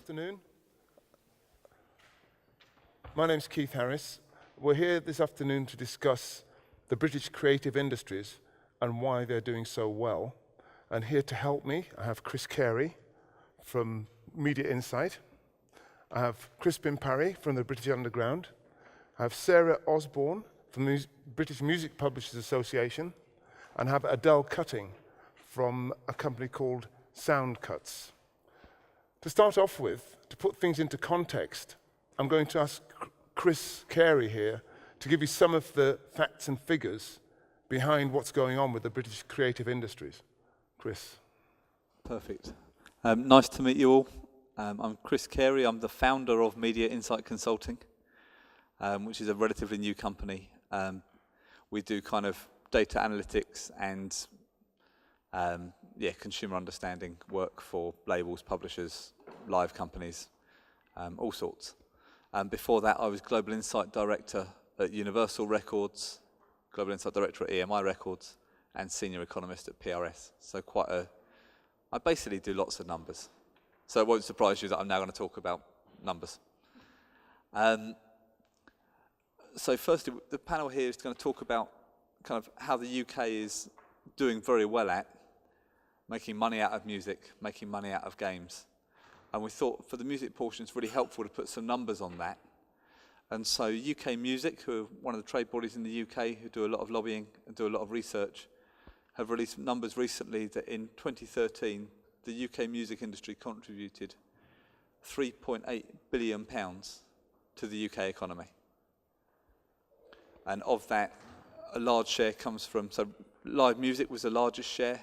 Afternoon. My name's Keith Harris. We're here this afternoon to discuss the British creative industries and why they're doing so well. And here to help me, I have Chris Carey from Media Insight. I have Crispin Parry from the British Underground. I have Sarah Osborn from the British Music Publishers Association. And I have Adele Cutting from a company called SoundCuts. To start off with, to put things into context, I'm going to ask Chris Carey here to give you some of the facts and figures behind what's going on with the British creative industries. Chris. Perfect. Nice to meet you all. I'm Chris Carey. I'm the founder of Media Insight Consulting, which is a relatively new company. We do kind of data analytics and consumer understanding work for labels, publishers, live companies, all sorts. Before that, I was Global Insight Director at Universal Records, Global Insight Director at EMI Records, and Senior Economist at PRS. So I basically do lots of numbers. So it won't surprise you that I'm now going to talk about numbers. So firstly, the panel here is going to talk about kind of how the UK is doing very well at making money out of music, making money out of games. And we thought for the music portion it's really helpful to put some numbers on that. And so UK Music, who are one of the trade bodies in the UK who do a lot of lobbying and do a lot of research, have released numbers recently that in 2013 the UK music industry contributed £3.8 billion to the UK economy. And of that, a large share comes from, so live music was the largest share,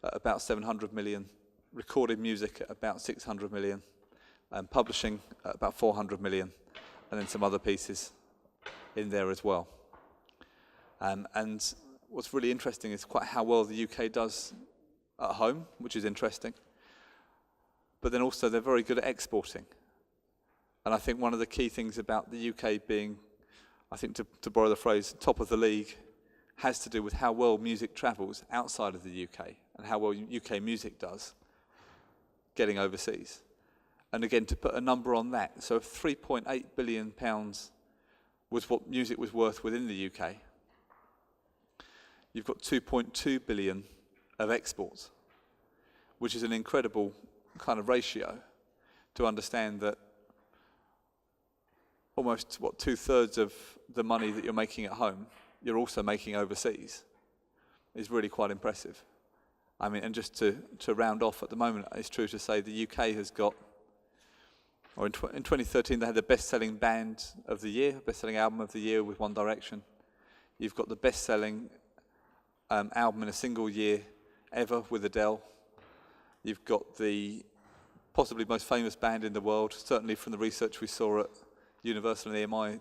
at about 700 million, recorded music at about 600 million, and publishing at about 400 million, and then some other pieces in there as well. And what's really interesting is quite how well the UK does at home, which is interesting. But then also they're very good at exporting. And I think one of the key things about the UK being, I think to borrow the phrase, top of the league, has to do with how well music travels outside of the UK and how well UK music does getting overseas. And again, to put a number on that, so if £3.8 billion was what music was worth within the UK, you've got 2.2 billion of exports, which is an incredible kind of ratio to understand that almost, what, 2/3 of the money that you're making at home, you're also making overseas, is really quite impressive. I mean, and just to round off, at the moment, it's true to say the UK has got, or in 2013 they had the best-selling band of the year, best-selling album of the year with One Direction. You've got the best-selling album in a single year ever with Adele. You've got the possibly most famous band in the world, certainly from the research we saw at Universal and EMI,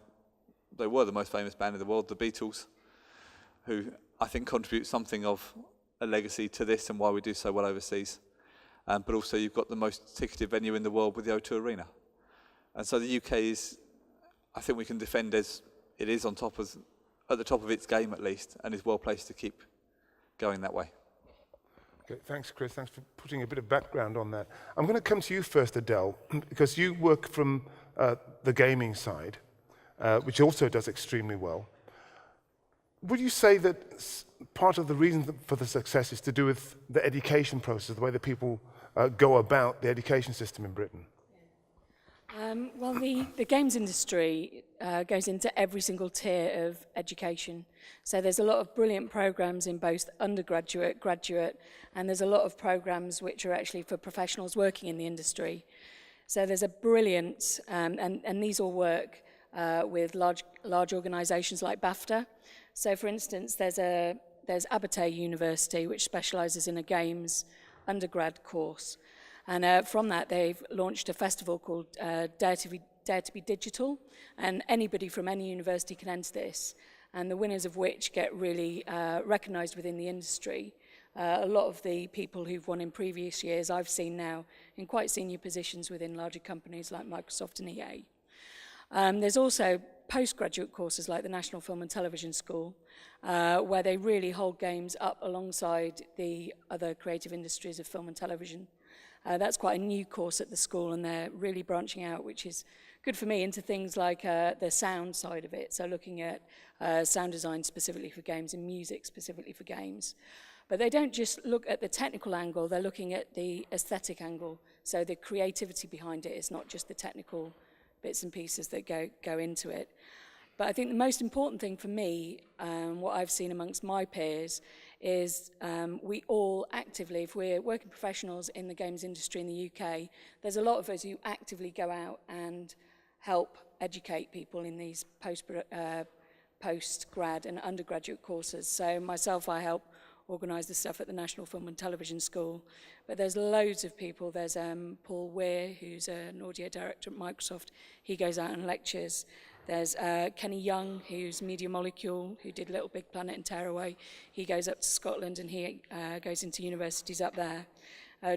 they were the most famous band in the world, the Beatles, who I think contribute something of a legacy to this and why we do so well overseas. But also you've got the most ticketed venue in the world with the O2 Arena. And so the UK is, I think we can defend as it is at the top of its game at least, and is well placed to keep going that way. Okay, thanks, Chris. Thanks for putting a bit of background on that. I'm going to come to you first, Adele, because you work from the gaming side, which also does extremely well. Would you say that part of the reason for the success is to do with the education process, the way that people go about the education system in Britain? Well, the games industry goes into every single tier of education. So there's a lot of brilliant programs in both undergraduate, graduate, and there's a lot of programs which are actually for professionals working in the industry. So there's a brilliant, and these all work with large organisations like BAFTA. So for instance, there's Abertay University, which specialises in a games undergrad course. And from that, they've launched a festival called Dare to be Digital, and anybody from any university can enter this, and the winners of which get really recognised within the industry. A lot of the people who've won in previous years I've seen now in quite senior positions within larger companies like Microsoft and EA. There's also postgraduate courses like the National Film and Television School, where they really hold games up alongside the other creative industries of film and television. That's quite a new course at the school, and they're really branching out, which is good for me, into things like the sound side of it. So looking at sound design specifically for games and music specifically for games. But they don't just look at the technical angle, they're looking at the aesthetic angle. So the creativity behind it is not just the technical bits and pieces that go into it. But I think the most important thing for me, what I've seen amongst my peers, is we all actively, if we're working professionals in the games industry in the UK, there's a lot of us who actively go out and help educate people in these post-grad and undergraduate courses. So myself, I help organise the stuff at the National Film and Television School. But there's loads of people. There's Paul Weir, who's an audio director at Microsoft. He goes out and lectures. There's Kenny Young, who's Media Molecule, who did Little Big Planet and Tearaway. He goes up to Scotland and he goes into universities up there.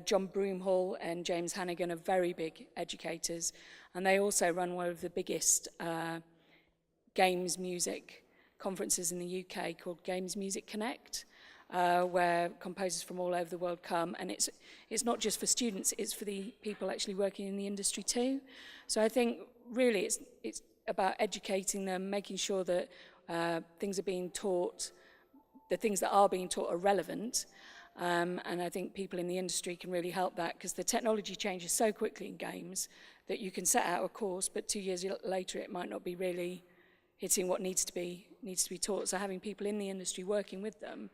John Broomhall and James Hannigan are very big educators. And they also run one of the biggest games music conferences in the UK called Games Music Connect, where composers from all over the world come, and it's not just for students, it's for the people actually working in the industry too. So I think really it's about educating them, making sure that things are being taught, the things that are being taught are relevant, and I think people in the industry can really help that, because the technology changes so quickly in games that you can set out a course, but 2 years later it might not be really hitting what needs to be taught. So having people in the industry working with them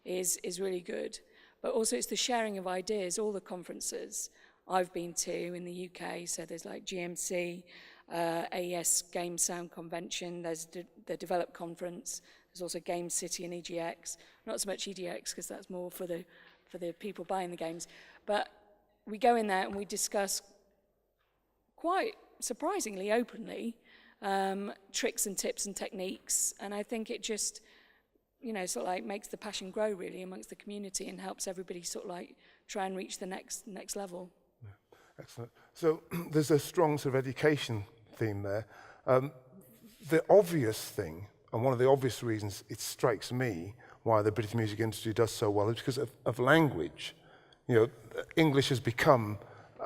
is really good. But also it's the sharing of ideas. All the conferences I've been to in the UK, so there's like GMC, AES Game Sound Convention, there's the Develop Conference, there's also Game City and EGX. Not so much EDX, because that's more for the people buying the games. But we go in there and we discuss quite surprisingly openly tricks and tips and techniques, and I think it just, you know, sort of like makes the passion grow really amongst the community and helps everybody sort of like try and reach the next level. Yeah. Excellent. So there's a strong sort of education theme there. The obvious thing, and one of the obvious reasons it strikes me why the British music industry does so well, is because of language. You know, English has become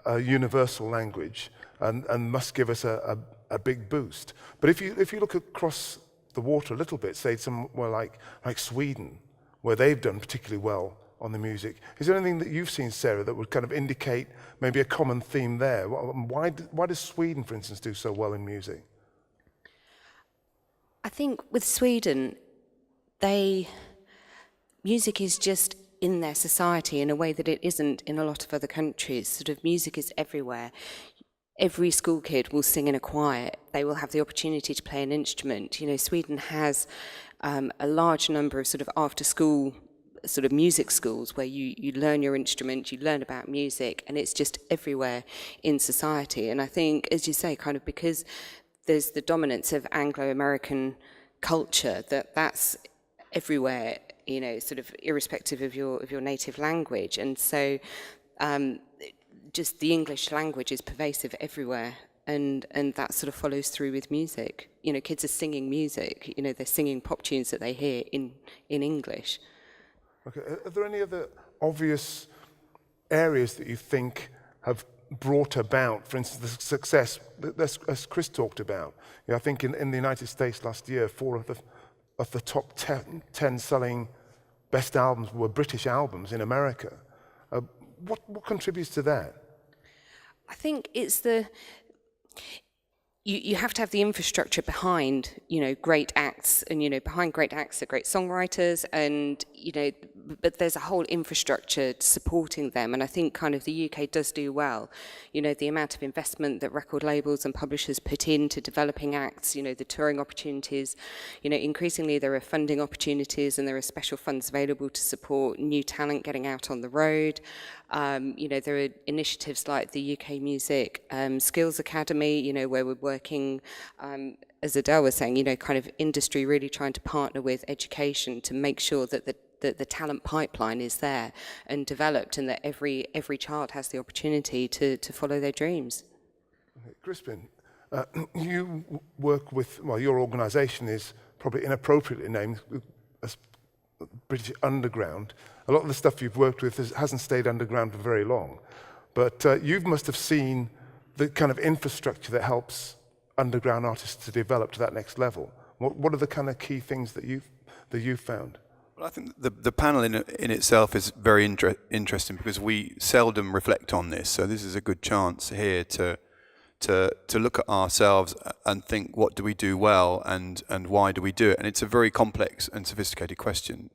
a universal language and must give us a big boost. But if you look across the water a little bit, say somewhere like Sweden, where they've done particularly well on the music, is there anything that you've seen, Sarah, that would kind of indicate maybe a common theme there? Why does Sweden, for instance, do so well in music? I think with Sweden, music is just in their society in a way that it isn't in a lot of other countries. Sort of music is everywhere. Every school kid will sing in a choir. They will have the opportunity to play an instrument. You know, Sweden has a large number of sort of after-school sort of music schools where you learn your instrument, you learn about music, and it's just everywhere in society. And I think, as you say, kind of because there's the dominance of Anglo-American culture, that's everywhere, you know, sort of irrespective of your native language. And so just the English language is pervasive everywhere, and that sort of follows through with music. You know, kids are singing music, you know, they're singing pop tunes that they hear in English. Okay, are there any other obvious areas that you think have brought about, for instance, the success that, as Chris talked about? You know, I think in the United States last year, 4 of the top 10 selling best albums were British albums in America. What contributes to that? I think it's you have to have the infrastructure behind, you know, great acts, and, you know, behind great acts are great songwriters, and, you know, but there's a whole infrastructure supporting them, and I think kind of the UK does do well. You know, the amount of investment that record labels and publishers put into developing acts, you know, the touring opportunities, you know, increasingly there are funding opportunities and there are special funds available to support new talent getting out on the road. You know, there are initiatives like the UK Music Skills Academy, you know, where we're working, as Adele was saying, you know, kind of industry really trying to partner with education to make sure that the talent pipeline is there and developed, and that every child has the opportunity to follow their dreams. Okay. Crispin, you work with, well, your organisation is probably inappropriately named as British Underground. A lot of the stuff you've worked with hasn't stayed underground for very long. But you must have seen the kind of infrastructure that helps underground artists to develop to that next level. What are the kind of key things that you've found? Well, I think the panel in itself is very interesting because we seldom reflect on this. So this is a good chance here to look at ourselves and think, what do we do well and why do we do it? And it's a very complex and sophisticated question.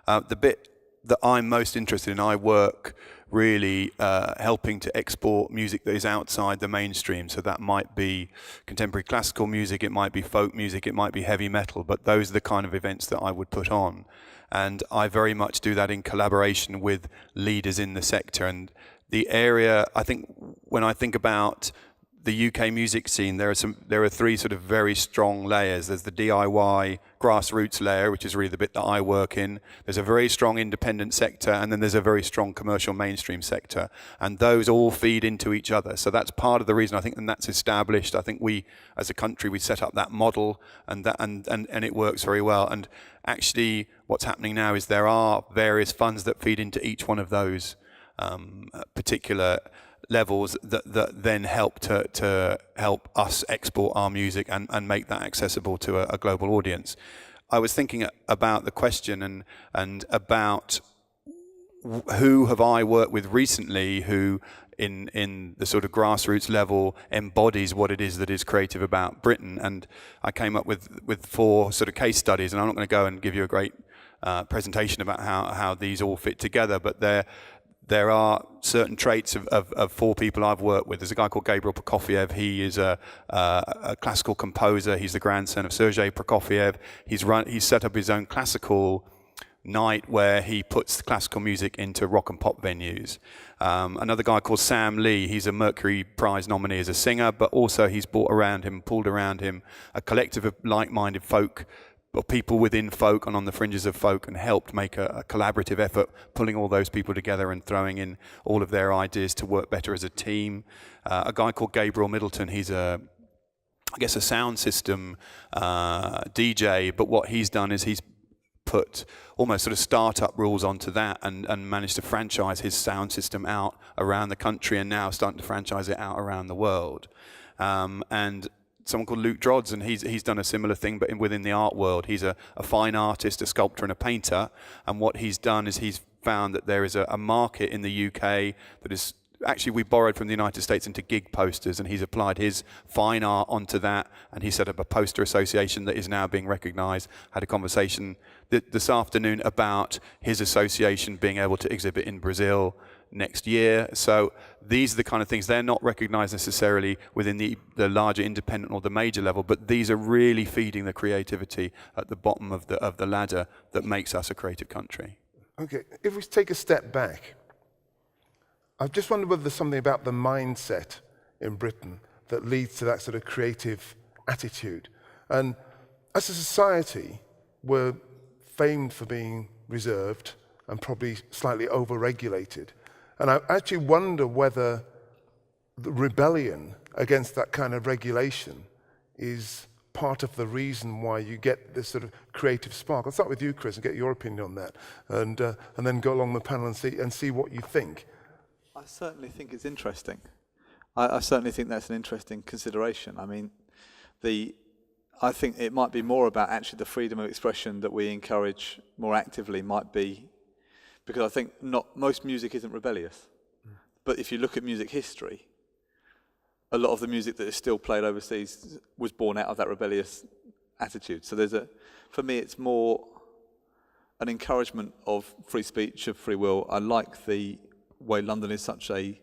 The bit that I'm most interested in, I work really helping to export music that is outside the mainstream. So that might be contemporary classical music, it might be folk music, it might be heavy metal, but those are the kind of events that I would put on. And I very much do that in collaboration with leaders in the sector. And the area, I think, when I think about the UK music scene, there are three sort of very strong layers. There's the DIY grassroots layer, which is really the bit that I work in. There's a very strong independent sector, and then there's a very strong commercial mainstream sector. And those all feed into each other. So that's part of the reason I think, and that's established. I think we, as a country, we set up that model, and it works very well. And actually, what's happening now is there are various funds that feed into each one of those particular levels that then help to help us export our music and make that accessible to a global audience. I was thinking about the question and about who have I worked with recently who in the sort of grassroots level embodies what it is that is creative about Britain. And I came up with 4 sort of case studies, and I'm not going to go and give you a great presentation about how these all fit together, but there are certain traits of 4 people I've worked with. There's a guy called Gabriel Prokofiev. He is a classical composer. He's the grandson of Sergei Prokofiev. He's set up his own classical night where he puts classical music into rock and pop venues. Another guy called Sam Lee. He's a Mercury Prize nominee as a singer, but also he's pulled around him a collective of like-minded folk, or people within folk and on the fringes of folk, and helped make a collaborative effort, pulling all those people together and throwing in all of their ideas to work better as a team. A guy called Gabriel Middleton, he's I guess a sound system DJ, but what he's done is he's put almost sort of startup rules onto that and managed to franchise his sound system out around the country, and now starting to franchise it out around the world. And someone called Luke Drodds, and he's done a similar thing, but within the art world. He's a fine artist, a sculptor and a painter, and what he's done is he's found that there is a market in the UK that is, actually we borrowed from the United States into gig posters, and he's applied his fine art onto that, and he set up a poster association that is now being recognised. Had a conversation this afternoon about his association being able to exhibit in Brazil next year. So these are the kind of things, they're not recognised necessarily within the larger independent or the major level, but these are really feeding the creativity at the bottom of the ladder that makes us a creative country. Okay, if we take a step back, I just wonder whether there's something about the mindset in Britain that leads to that sort of creative attitude. And as a society, we're famed for being reserved and probably slightly over-regulated. And I actually wonder whether the rebellion against that kind of regulation is part of the reason why you get this sort of creative spark. I'll start with you, Chris, and get your opinion on that, and then go along the panel and see what you think. I certainly think it's interesting. I certainly think that's an interesting consideration. I mean, I think it might be more about actually the freedom of expression that we encourage more actively might be, because I think most music isn't rebellious. But if you look at music history, a lot of the music that is still played overseas was born out of that rebellious attitude. So for me, it's more an encouragement of free speech, of free will. I like the way London is such a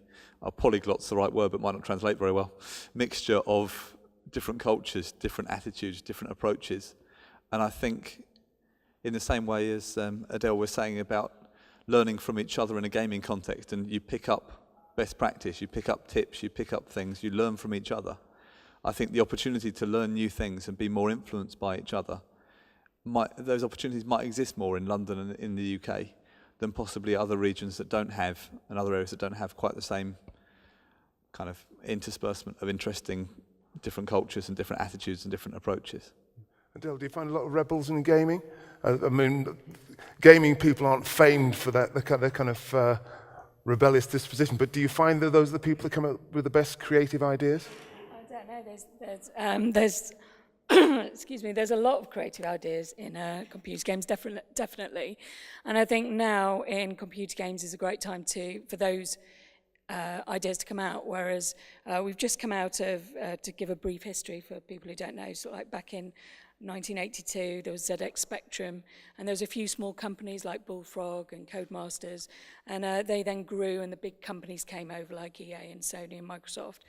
polyglot's the right word, but might not translate very well, mixture of different cultures, different attitudes, different approaches. And I think in the same way as Adele was saying about learning from each other in a gaming context, and you pick up best practice, you pick up tips, you pick up things, you learn from each other. I think the opportunity to learn new things and be more influenced by each other, those opportunities might exist more in London and in the UK than possibly other regions that don't have, and other areas that don't have quite the same kind of interspersement of interesting different cultures and different attitudes and different approaches. Adele, do you find a lot of rebels in gaming? I mean, gaming people aren't famed for that, the kind of rebellious disposition, but do you find that those are the people that come up with the best creative ideas? I don't know. There's excuse me. There's a lot of creative ideas in computer games, definitely, and I think now in computer games is a great time for those ideas to come out. Whereas we've just come out of, to give a brief history for people who don't know, so like back in 1982, there was ZX Spectrum, and there was a few small companies like Bullfrog and Codemasters, and they then grew, and the big companies came over like EA and Sony and Microsoft.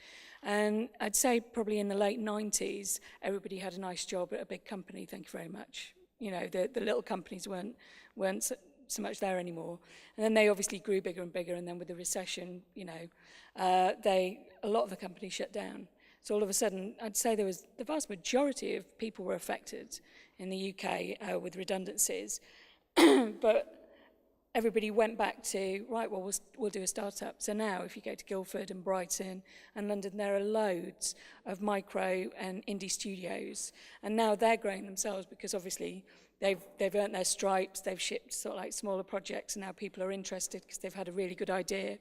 And I'd say probably in the late 90s, everybody had a nice job at a big company, thank you very much. You know, the little companies weren't so much there anymore. And then they obviously grew bigger and bigger, and then with the recession, you know, a lot of the companies shut down. So all of a sudden, I'd say the vast majority of people were affected in the UK with redundancies, but everybody went back to, right, well, we'll do a startup. So now if you go to Guildford and Brighton and London, there are loads of micro and indie studios. And now they're growing themselves because obviously they've earned their stripes, they've shipped sort of like smaller projects, and now people are interested because they've had a really good idea.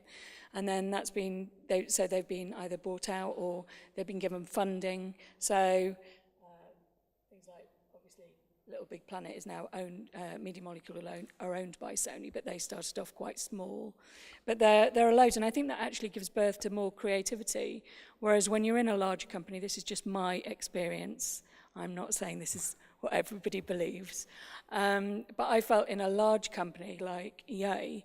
And then they've been either bought out or they've been given funding. So things like, obviously, Little Big Planet is now owned, Media Molecule are owned by Sony, but they started off quite small. But there are loads, and I think that actually gives birth to more creativity. Whereas when you're in a larger company, this is just my experience. I'm not saying this is what everybody believes. But I felt in a large company like EA,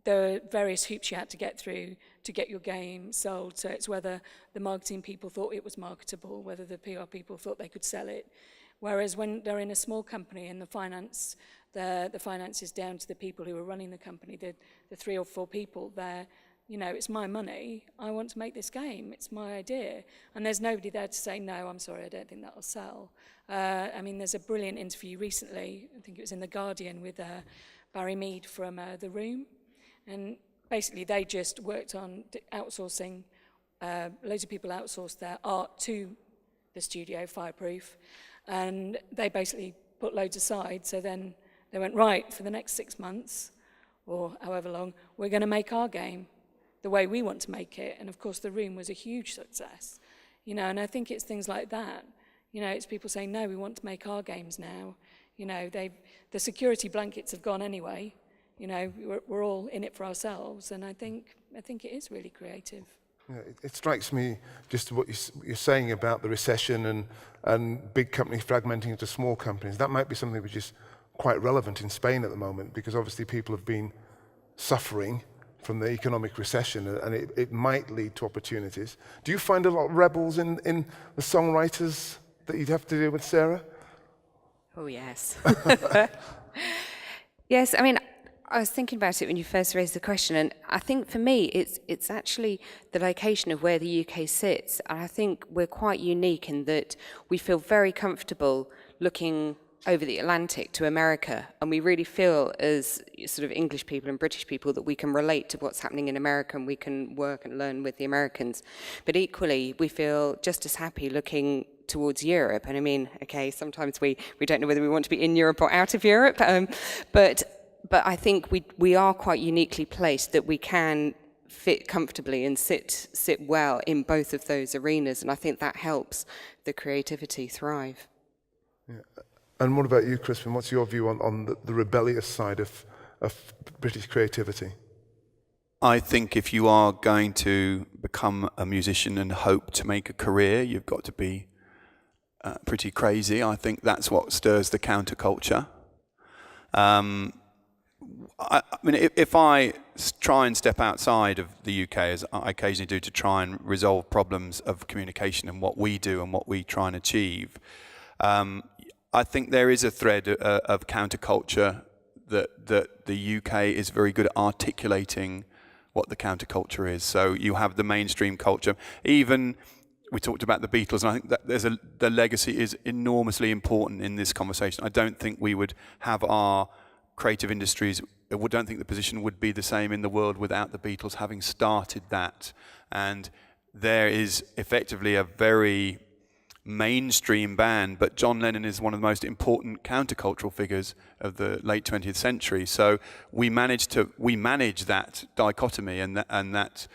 there are various hoops you had to get through to get your game sold. So it's whether the marketing people thought it was marketable, whether the PR people thought they could sell it. Whereas when they're in a small company and the finance is down to the people who are running the company, the 3 or 4 people there, you know, it's my money, I want to make this game, it's my idea. And there's nobody there to say, no, I'm sorry, I don't think that'll sell. I mean, there's a brilliant interview recently, I think it was in The Guardian, with Barry Mead from The Room. And basically they just worked on outsourcing, loads of people outsourced their art to the studio, Fireproof, and they basically put loads aside. So then they went, right, for the next 6 months, or however long, we're going to make our game the way we want to make it. And of course The Room was a huge success, you know, and I think it's things like that. You know, it's people saying, no, we want to make our games now. You know, the security blankets have gone anyway. You know, we're all in it for ourselves, and I think it is really creative. Yeah, it strikes me just what you're saying about the recession and big companies fragmenting into small companies. That might be something which is quite relevant in Spain at the moment, because obviously people have been suffering from the economic recession, and it might lead to opportunities. Do you find a lot of rebels in the songwriters that you'd have to deal with, Sarah? Oh, yes. Yes, I mean, I was thinking about it when you first raised the question, and I think for me it's actually the location of where the UK sits. And I think we're quite unique in that we feel very comfortable looking over the Atlantic to America, and we really feel as sort of English people and British people that we can relate to what's happening in America, and we can work and learn with the Americans. But equally, we feel just as happy looking towards Europe. And I mean, okay, sometimes we don't know whether we want to be in Europe or out of Europe, but I think we are quite uniquely placed that we can fit comfortably and sit well in both of those arenas, and I think that helps the creativity thrive. Yeah. And what about you, Crispin? What's your view on the rebellious side of British creativity? I think if you are going to become a musician and hope to make a career, you've got to be pretty crazy. I think that's what stirs the counterculture. I mean, if I try and step outside of the UK, as I occasionally do, to try and resolve problems of communication and what we do and what we try and achieve, I think there is a thread of counterculture that the UK is very good at articulating what the counterculture is. So you have the mainstream culture. Even we talked about the Beatles, and I think that the legacy is enormously important in this conversation. I don't think we would have our creative industries, I don't think the position would be the same in the world without the Beatles having started that. And there is effectively a very mainstream band, but John Lennon is one of the most important countercultural figures of the late 20th century. So we manage that dichotomy and that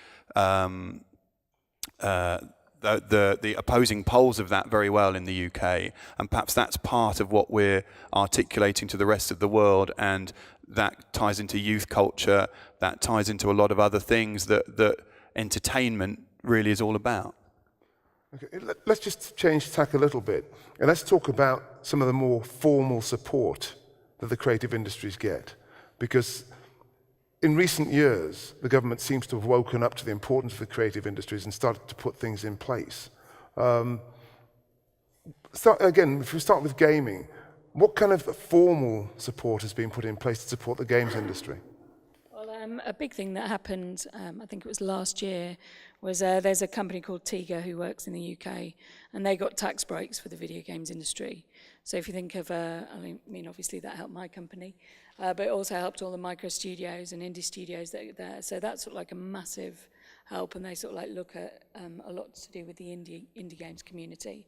the opposing poles of that very well in the UK, and perhaps that's part of what we're articulating to the rest of the world, and that ties into youth culture, that ties into a lot of other things that entertainment really is all about. Okay, let's just change tack a little bit, and let's talk about some of the more formal support that the creative industries get, because in recent years, the government seems to have woken up to the importance of the creative industries and started to put things in place. Again, if we start with gaming, what kind of formal support has been put in place to support the games industry? Well, a big thing that happened, I think it was last year, was there's a company called Tiga who works in the UK, and they got tax breaks for the video games industry. So if you think of, I mean, obviously that helped my company, but it also helped all the micro studios and indie studios that are there. So that's sort of like a massive help, and they sort of like look at a lot to do with the indie games community.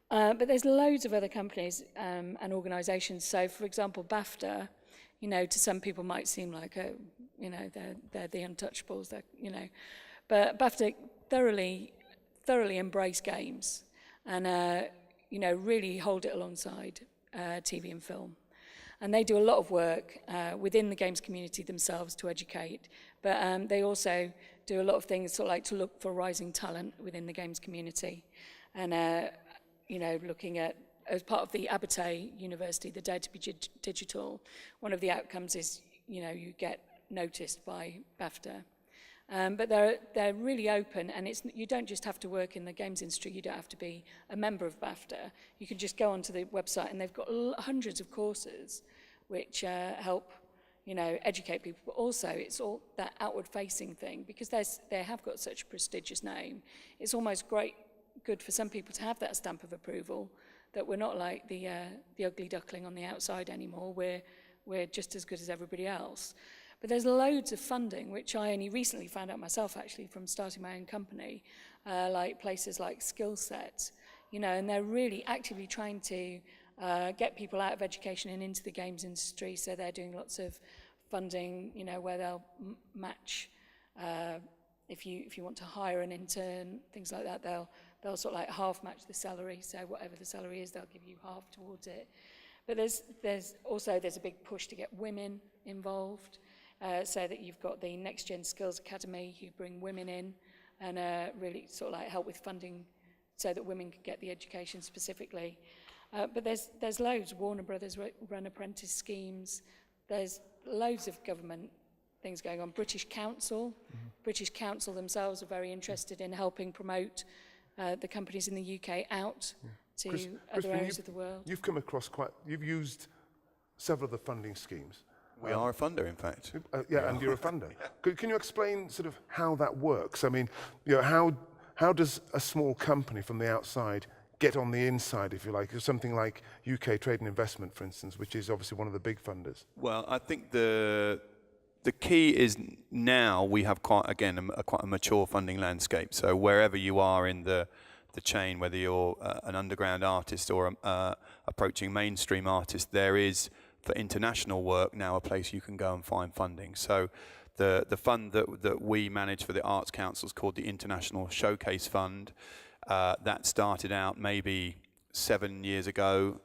But there's loads of other companies and organisations. So, for example, BAFTA, you know, to some people might seem like, oh, you know, they're the untouchables, but BAFTA thoroughly embrace games and, you know, really hold it alongside TV and film. And they do a lot of work within the games community themselves to educate, but they also do a lot of things sort of like to look for rising talent within the games community. And, you know, looking at, as part of the Abate University, the Dare to be Digital, one of the outcomes is, you know, you get noticed by BAFTA. But they're really open, and you don't just have to work in the games industry, you don't have to be a member of BAFTA. You can just go onto the website, and they've got hundreds of courses which help, you know, educate people, but also it's all that outward-facing thing, because they have got such a prestigious name. It's almost good for some people to have that stamp of approval, that we're not like the ugly duckling on the outside anymore. We're just as good as everybody else. But there's loads of funding, which I only recently found out myself, actually, from starting my own company, like places like Skillset, you know, and they're really actively trying to get people out of education and into the games industry. So they're doing lots of funding, you know, where they'll match, if you want to hire an intern, things like that, they'll sort of like half match the salary. So whatever the salary is, they'll give you half towards it. But there's also a big push to get women involved. So that you've got the Next Gen Skills Academy, who bring women in and really sort of like help with funding so that women can get the education specifically. But there's loads. Warner Brothers run apprentice schemes. There's loads of government things going on. British Council themselves are very interested in helping promote the companies in the UK out to other areas of the world. You've come across you've used several of the funding schemes. We are a funder, in fact. Yeah, and you're a funder. Can you explain sort of how that works? I mean, you know, how does a small company from the outside get on the inside, if you like? Something like UK Trade and Investment, for instance, which is obviously one of the big funders. Well, I think the key is now we have quite a mature funding landscape. So wherever you are in the chain, whether you're an underground artist or approaching mainstream artist, there is, for international work, now a place you can go and find funding. So the fund that we manage for the Arts Council is called the International Showcase Fund. That started out maybe 7 years ago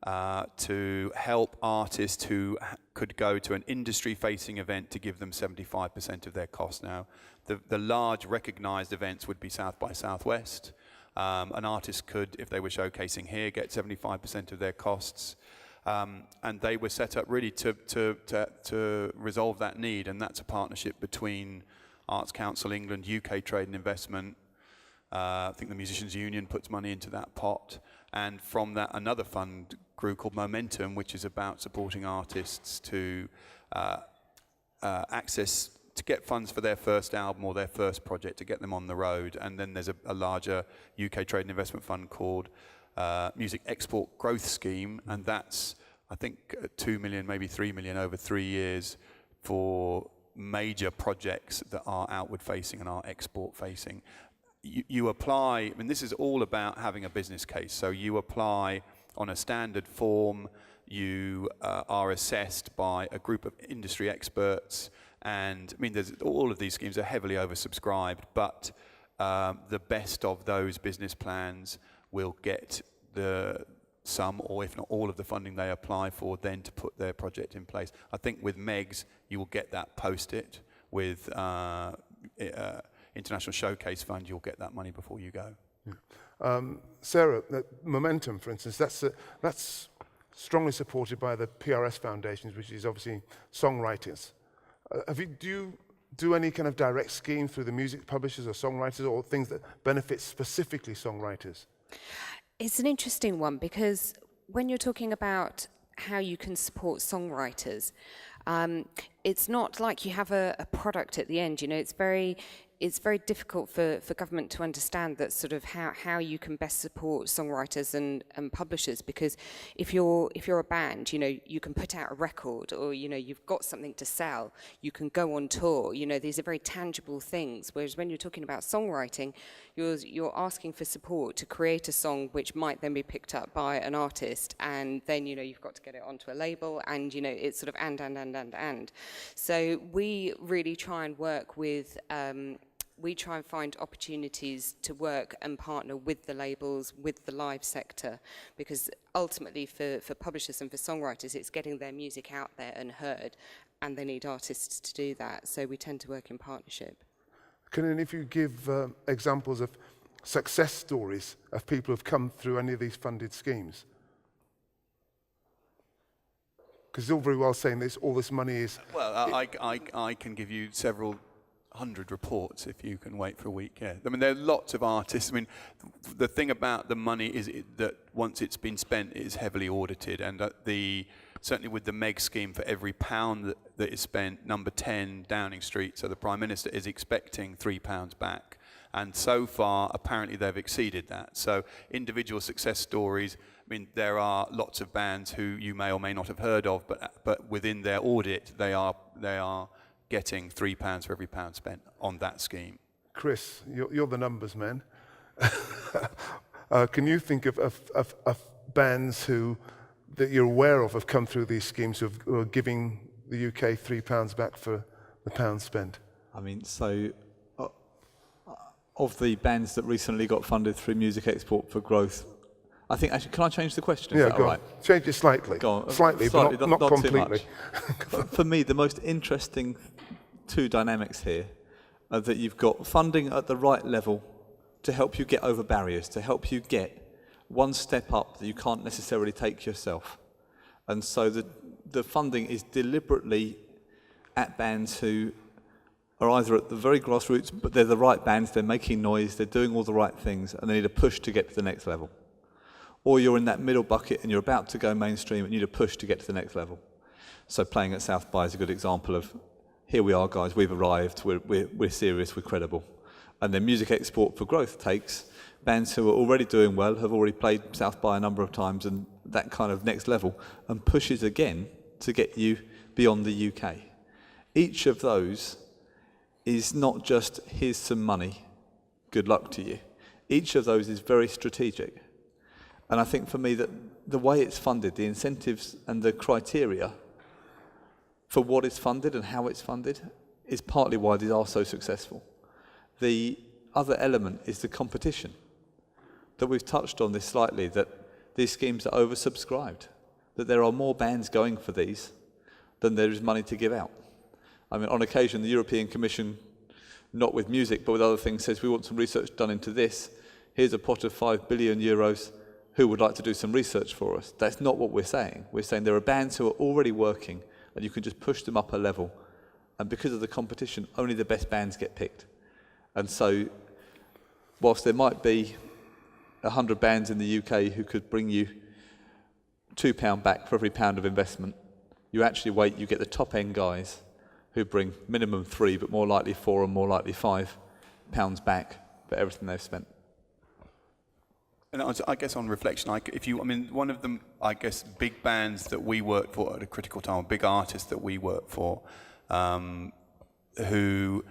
to help artists who could go to an industry-facing event to give them 75% of their costs. Now, the large recognised events would be South by Southwest. An artist could, if they were showcasing here, get 75% of their costs. And they were set up really to resolve that need, and that's a partnership between Arts Council England, UK Trade and Investment. I think the Musicians Union puts money into that pot, and from that another fund grew called Momentum, which is about supporting artists to access to get funds for their first album or their first project to get them on the road. And then there's a larger UK Trade and Investment fund called Music Export Growth Scheme, and that's, I think, 2 million, maybe 3 million over 3 years for major projects that are outward facing and are export facing. you apply, I mean, this is all about having a business case. So you apply on a standard form, you are assessed by a group of industry experts, and I mean, all of these schemes are heavily oversubscribed, but the best of those business plans will get some, or if not all, of the funding they apply for then to put their project in place. I think with MEGS, you will get that post-it. With International Showcase Fund, you'll get that money before you go. Yeah. Sarah, Momentum, for instance, that's strongly supported by the PRS foundations, which is obviously songwriters. Do you do any kind of direct scheme through the music publishers or songwriters, or things that benefit specifically songwriters? It's an interesting one, because when you're talking about how you can support songwriters, it's not like you have a product at the end. You know, it's very difficult for government to understand that sort of how you can best support songwriters and publishers, because if you're a band, you know, you can put out a record, or, you know, you've got something to sell, you can go on tour, you know, these are very tangible things. Whereas when you're talking about songwriting, you're asking for support to create a song which might then be picked up by an artist, and then, you know, you've got to get it onto a label, and, you know, it's sort of and. So we really try and work with we try and find opportunities to work and partner with the labels, with the live sector, because ultimately for publishers and for songwriters, it's getting their music out there and heard, and they need artists to do that. So we tend to work in partnership. Can if you give examples of success stories of people who've come through any of these funded schemes? Because it's all very well saying this, all this money is... Well, I can give you several 100 reports if you can wait for a week. Yeah, I mean, there are lots of artists. I mean, the thing about the money is that once it's been spent, it is heavily audited, and certainly with the MEG scheme, for every pound that is spent, number 10 Downing Street, so the Prime Minister is expecting £3 back, and so far apparently they've exceeded that. So individual success stories. I mean, there are lots of bands who you may or may not have heard of, but within their audit, they are getting £3 for every pound spent on that scheme. Chris, you're the numbers man. Can you think of bands that you're aware of have come through these schemes who are giving the UK £3 back for the pound spent? I mean, so of the bands that recently got funded through Music Export for Growth, I think, actually, can I change the question? Yeah, is that go all on. right? Change it slightly. Go on. Slightly, but not completely. For me, the most interesting two dynamics here are that you've got funding at the right level to help you get over barriers, to help you get one step up that you can't necessarily take yourself. And so the funding is deliberately at bands who are either at the very grassroots, but they're the right bands, they're making noise, they're doing all the right things, and they need a push to get to the next level. Or you're in that middle bucket and you're about to go mainstream and you need a push to get to the next level. So playing at South By is a good example of, here we are guys, we've arrived, we're serious, we're credible. And then Music Export for Growth takes bands who are already doing well, have already played South By a number of times, and that kind of next level, and pushes again to get you beyond the UK. Each of those is not just, here's some money, good luck to you. Each of those is very strategic. And I think for me that the way it's funded, the incentives and the criteria for what is funded and how it's funded is partly why these are so successful. The other element is the competition. That we've touched on this slightly, that these schemes are oversubscribed, that there are more bands going for these than there is money to give out. I mean, on occasion, the European Commission, not with music, but with other things, says we want some research done into this. Here's a pot of €5 billion. Who would like to do some research for us? That's not what we're saying. We're saying there are bands who are already working, and you can just push them up a level. And because of the competition, only the best bands get picked. And so, whilst there might be 100 bands in the UK who could bring you £2 back for every pound of investment, you actually wait, you get the top end guys who bring minimum 3, but more likely 4 and more likely £5 back for everything they've spent. And I guess on reflection, one of the, I guess, big bands that we worked for at a critical time, big artists that we worked for, who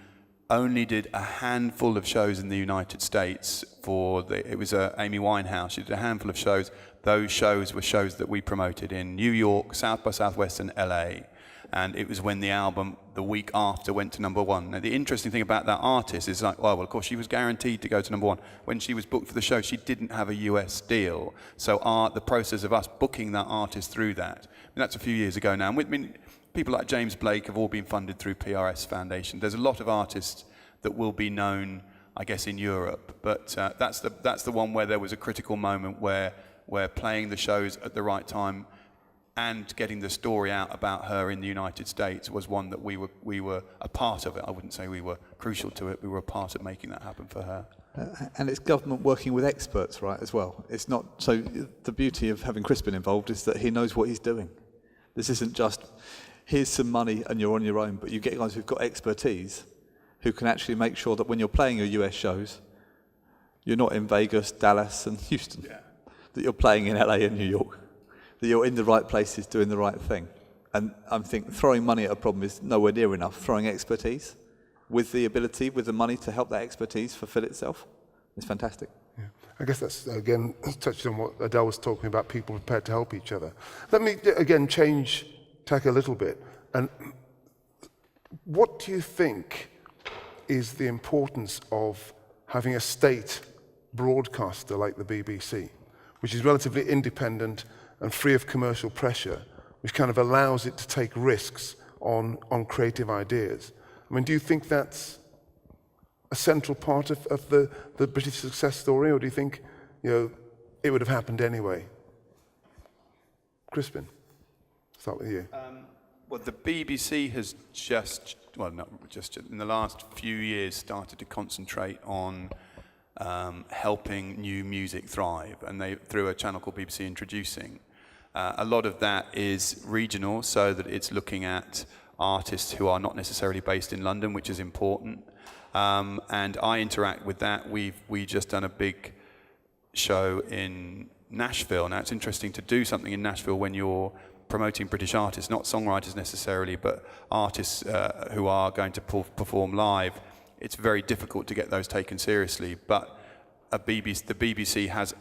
only did a handful of shows in the United States it was Amy Winehouse. She did a handful of shows. Those shows were shows that we promoted in New York, South by Southwest, and LA. And it was when the album, the week after, went to #1. Now, the interesting thing about that artist is like, well, of course, she was guaranteed to go to #1. When she was booked for the show, she didn't have a US deal. So the process of us booking that artist through that, that's a few years ago now. And people like James Blake have all been funded through PRS Foundation. There's a lot of artists that will be known, I guess, in Europe. But that's the one where there was a critical moment where playing the shows at the right time and getting the story out about her in the United States was one that we were a part of it. I wouldn't say we were crucial to it. We were a part of making that happen for her. And it's government working with experts, right, as well. It's not, so the beauty of having Crispin involved is that he knows what he's doing. This isn't just, here's some money and you're on your own, but you get guys who've got expertise who can actually make sure that when you're playing your US shows, you're not in Vegas, Dallas and Houston, that you're playing in LA and New York, that you're in the right places doing the right thing. And I think throwing money at a problem is nowhere near enough. Throwing expertise with the ability, with the money to help that expertise fulfill itself is fantastic. Yeah. I guess that's, again, touched on what Adele was talking about, people prepared to help each other. Let me, again, change tack a little bit. And what do you think is the importance of having a state broadcaster like the BBC, which is relatively independent and free of commercial pressure, which kind of allows it to take risks on creative ideas? I mean, do you think that's a central part of the British success story, or do you think, it would have happened anyway? Crispin, start with you. Well, the BBC has not just in the last few years started to concentrate on helping new music thrive, and through a channel called BBC Introducing. A lot of that is regional, so that it's looking at artists who are not necessarily based in London, which is important. And I interact with that. We just done a big show in Nashville. Now, it's interesting to do something in Nashville when you're promoting British artists, not songwriters necessarily, but artists who are going to perform live. It's very difficult to get those taken seriously. But the BBC has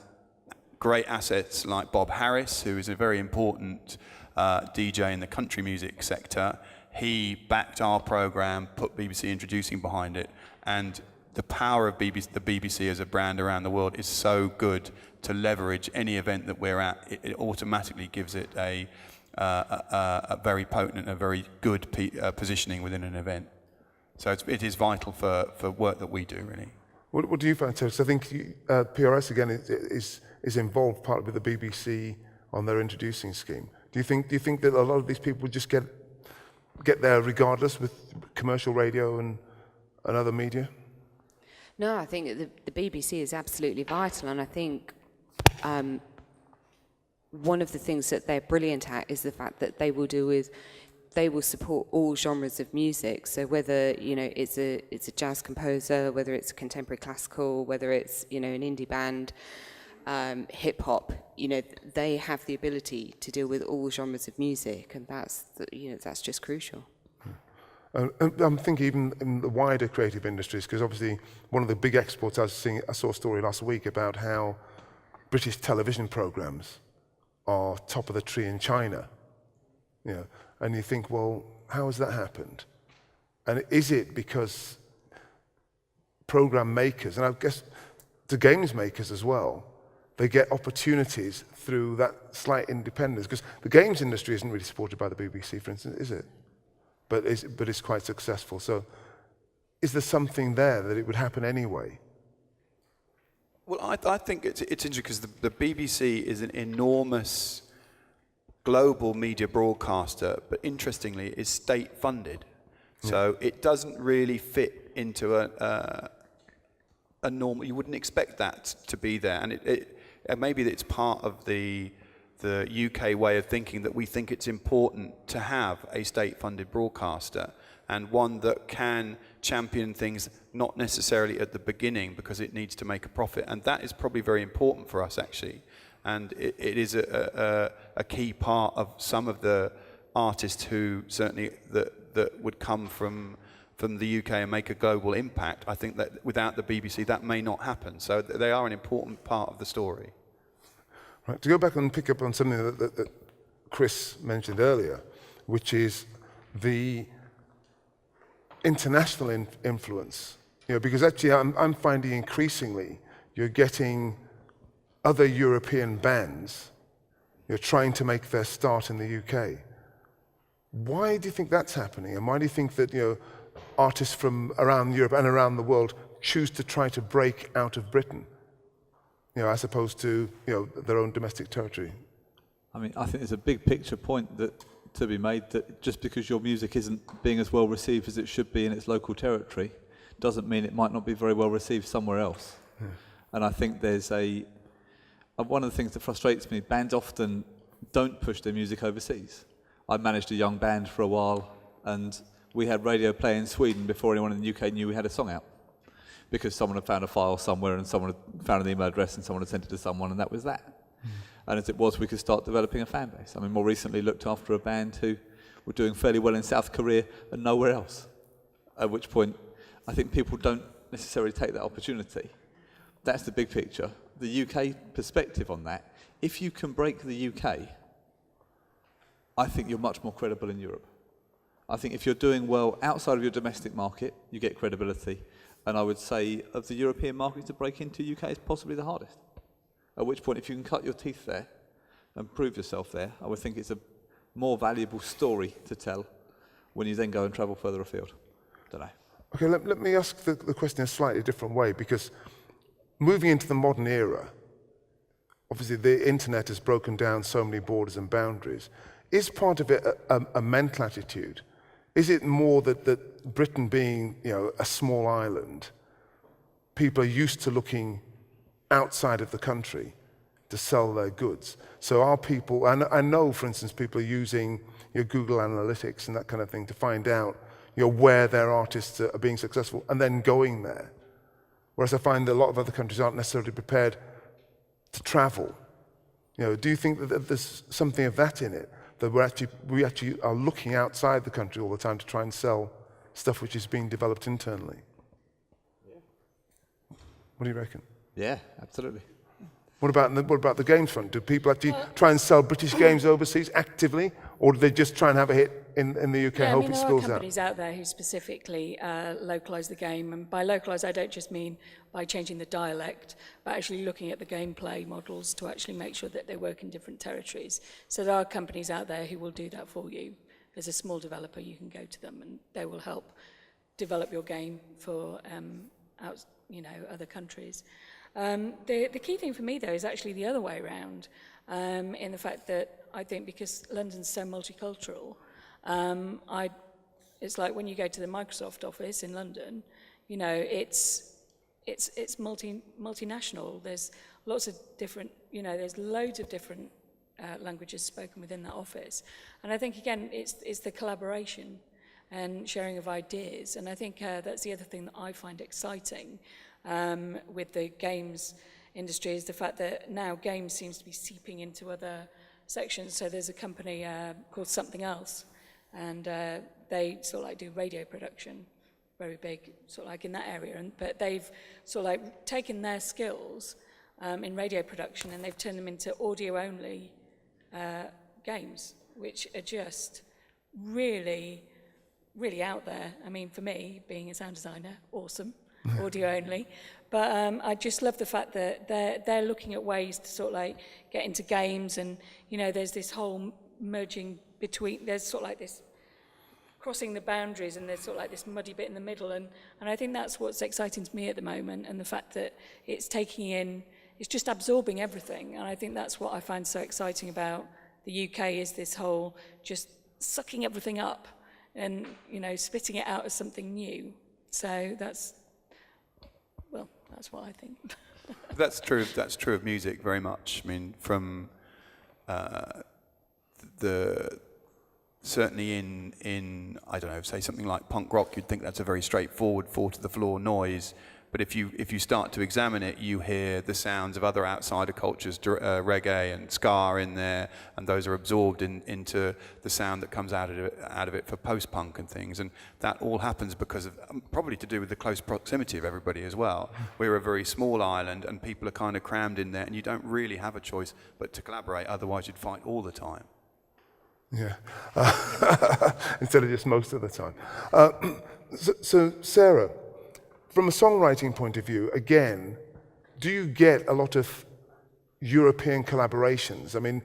great assets like Bob Harris, who is a very important DJ in the country music sector. He backed our program, put BBC Introducing behind it, and the power of the BBC as a brand around the world is so good to leverage any event that we're at. It automatically gives it a very potent, a very good positioning within an event. So it is vital for work that we do, really. What do you find, Terence? I think PRS again is involved partly with the BBC on their Introducing scheme. Do you think that a lot of these people would just get there regardless with commercial radio and other media? No, I think the BBC is absolutely vital, and I think one of the things that they're brilliant at is the fact that they will support all genres of music. So whether it's a jazz composer, whether it's contemporary classical, whether it's an indie band, hip hop, they have the ability to deal with all genres of music, and that's just crucial. I'm thinking even in the wider creative industries, because obviously one of the big exports I saw a story last week about how British television programs are top of the tree in China. And you think, well, how has that happened? And is it because program makers, and I guess the games makers as well, they get opportunities through that slight independence? Because the games industry isn't really supported by the BBC, for instance, is it? But it's quite successful. So is there something there that it would happen anyway? Well, I think it's interesting because the BBC is an enormous global media broadcaster, but interestingly is state funded. So it doesn't really fit into a normal, you wouldn't expect that to be there. And maybe it's part of the UK way of thinking that we think it's important to have a state-funded broadcaster, and one that can champion things not necessarily at the beginning because it needs to make a profit. And that is probably very important for us, actually. And it is a key part of some of the artists who certainly that would come from from the UK and make a global impact, I think that without the BBC, that may not happen. So they are an important part of the story. Right. To go back and pick up on something that Chris mentioned earlier, which is the international influence. Because actually I'm finding increasingly you're getting other European bands trying to make their start in the UK. Why do you think that's happening? And why do you think that artists from around Europe and around the world choose to try to break out of Britain, as opposed to their own domestic territory? I mean, I think there's a big picture point to be made that just because your music isn't being as well received as it should be in its local territory doesn't mean it might not be very well received somewhere else. Yeah. And I think there's one of the things that frustrates me, bands often don't push their music overseas. I managed a young band for a while, and we had radio play in Sweden before anyone in the UK knew we had a song out, because someone had found a file somewhere and someone had found an email address and someone had sent it to someone, and that was that. And as it was, we could start developing a fan base. I mean, more recently looked after a band who were doing fairly well in South Korea and nowhere else, at which point I think people don't necessarily take that opportunity. That's the big picture. The UK perspective on that, if you can break the UK, I think you're much more credible in Europe. I think if you're doing well outside of your domestic market, you get credibility. And I would say of the European market, to break into UK is possibly the hardest. At which point, if you can cut your teeth there and prove yourself there, I would think it's a more valuable story to tell when you then go and travel further afield. Don't know. Okay, let me ask the question in a slightly different way, because moving into the modern era, obviously the internet has broken down so many borders and boundaries. Is part of it a mental attitude? Is it more that Britain being a small island, people are used to looking outside of the country to sell their goods? So are people, and I know, for instance, people are using Google Analytics and that kind of thing to find out where their artists are being successful and then going there. Whereas I find that a lot of other countries aren't necessarily prepared to travel. Do you think that there's something of that in it? That we actually are looking outside the country all the time to try and sell stuff which is being developed internally? Yeah. What do you reckon? Yeah, absolutely. What about the games front? Do people actually try and sell British games overseas actively, or do they just try and have a hit in the UK, hope it spills out? There are companies out there who specifically localise the game, and by localise I don't just mean by changing the dialect, but actually looking at the gameplay models to actually make sure that they work in different territories. So there are companies out there who will do that for you. As a small developer, you can go to them and they will help develop your game for other countries. The key thing for me, though, is actually the other way around, in the fact that I think because London's so multicultural, it's like when you go to the Microsoft office in London, it's multinational. There's lots of different, there's loads of different languages spoken within that office. And I think, again, it's the collaboration and sharing of ideas. And I think that's the other thing that I find exciting with the games industry, is the fact that now games seems to be seeping into other sections. So there's a company called Something Else, and they sort of like do radio production, very big, sort of like in that area. But they've sort of like taken their skills in radio production and they've turned them into audio-only games, which are just really, really out there. I mean, for me, being a sound designer, awesome. Audio only, but I just love the fact that they're looking at ways to sort of like get into games, and there's this whole merging between, there's sort of like this crossing the boundaries, and there's sort of like this muddy bit in the middle, and I think that's what's exciting to me at the moment, and the fact that it's taking in, it's just absorbing everything, and I think that's what I find so exciting about the UK, is this whole just sucking everything up and spitting it out as something new. So that's what I think. That's true of music very much. I mean, from certainly in I don't know, say something like punk rock, you'd think that's a very straightforward, fall to the floor noise, But if you start to examine it, you hear the sounds of other outsider cultures, reggae and ska in there, and those are absorbed into the sound that comes out of it for post-punk and things. And that all happens because of, probably to do with the close proximity of everybody as well. We're a very small island, and people are kind of crammed in there, and you don't really have a choice but to collaborate, otherwise you'd fight all the time. Yeah, instead of just most of the time. So Sarah, from a songwriting point of view, again, do you get a lot of European collaborations? I mean,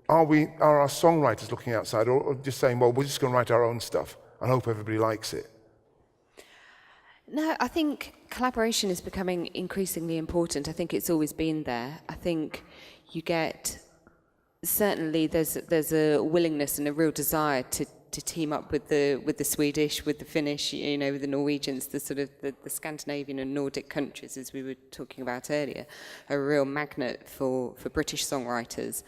are our songwriters looking outside, or just saying, well, we're just going to write our own stuff and hope everybody likes it? No, I think collaboration is becoming increasingly important. I think it's always been there. I think you get, certainly there's a willingness and a real desire to team up with the Swedish, with the Finnish, you know, with the Norwegians, the sort of the Scandinavian and Nordic countries, as we were talking about earlier, are a real magnet for British songwriters.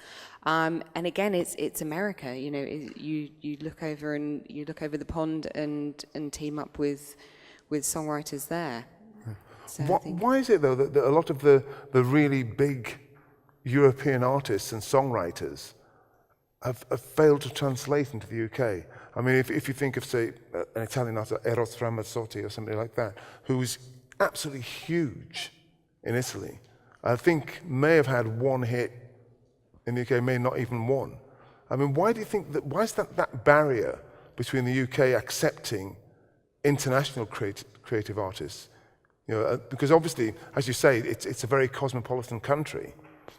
And again, it's America. You know, you look over the pond and team up with songwriters there. So Why is it though that a lot of the really big European artists and songwriters have failed to translate into the UK? I mean, if you think of, say, an Italian artist, Eros Ramazzotti or somebody like that, who is absolutely huge in Italy, I think may have had one hit in the UK, may not even one. I mean, why do you think that, why is that barrier between the UK accepting international creative artists? You know, because obviously, as you say, it's a very cosmopolitan country,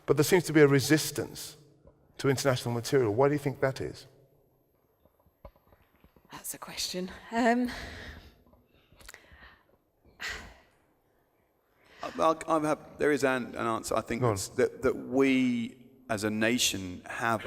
but there seems to be a resistance to international material. Why do you think that is? That's a question. There is an answer. I think that we, as a nation, have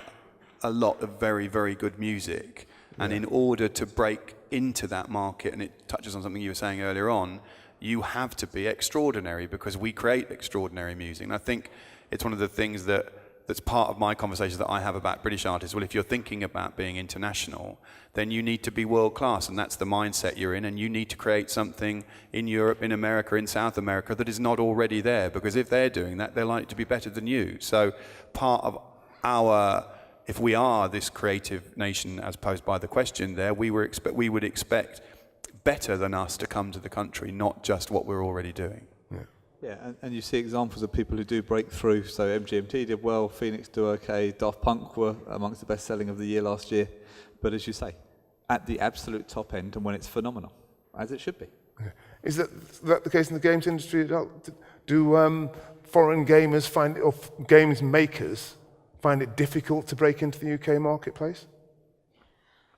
a lot of very, very good music. And in order to break into that market, and it touches on something you were saying earlier on, you have to be extraordinary, because we create extraordinary music. And I think it's one of the things that's part of my conversations that I have about British artists. Well, if you're thinking about being international, then you need to be world class, and that's the mindset you're in, and you need to create something in Europe, in America, in South America that is not already there, because if they're doing that, they're likely to be better than you. So part of if we are this creative nation, as posed by the question there, we would expect better than us to come to the country, not just what we're already doing. Yeah, and you see examples of people who do break through. So MGMT did well, Phoenix do okay, Daft Punk were amongst the best selling of the year last year. But as you say, at the absolute top end, and when it's phenomenal, as it should be. Yeah. Is that the case in the games industry? Do foreign gamers or games makers find it difficult to break into the UK marketplace?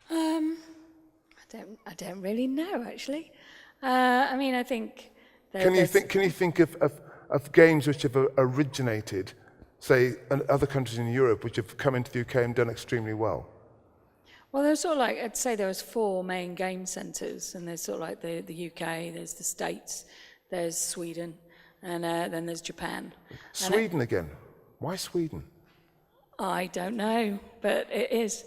I don't really know, actually. I mean, I think... Can you think of games which have originated, say, in other countries in Europe, which have come into the UK and done extremely well? Well, there's sort of like, I'd say there was 4 main game centres, and there's sort of like the UK, there's the States, there's Sweden, and then there's Japan. Sweden again? Why Sweden? I don't know, but it is.